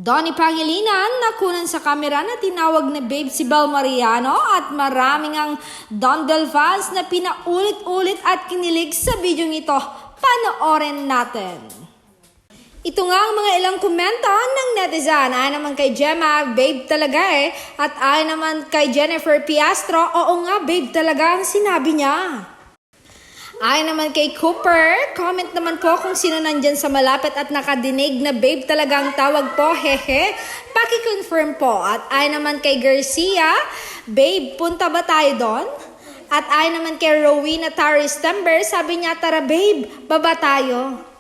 Donnie Pangilinan nakunan sa kamera na tinawag na babe si Bel Mariano at maraming ang Dondel fans na pinaulit-ulit at kinilig sa video ito. Panoorin natin. Ito nga ang mga ilang komento ng netizen. Ayon naman kay Gemma, babe talaga eh. At ayon naman kay Jennifer Piastro, oo nga babe talaga ang sinabi niya. Ayon naman kay Cooper, comment naman po kung sino nandyan sa malapit at nakadinig na babe talaga ang tawag po, hehe. Paki-confirm po. At ayon naman kay Garcia, babe, punta ba tayo doon? At ayon naman kay Rowena Taris Tember, sabi niya, tara babe, baba tayo.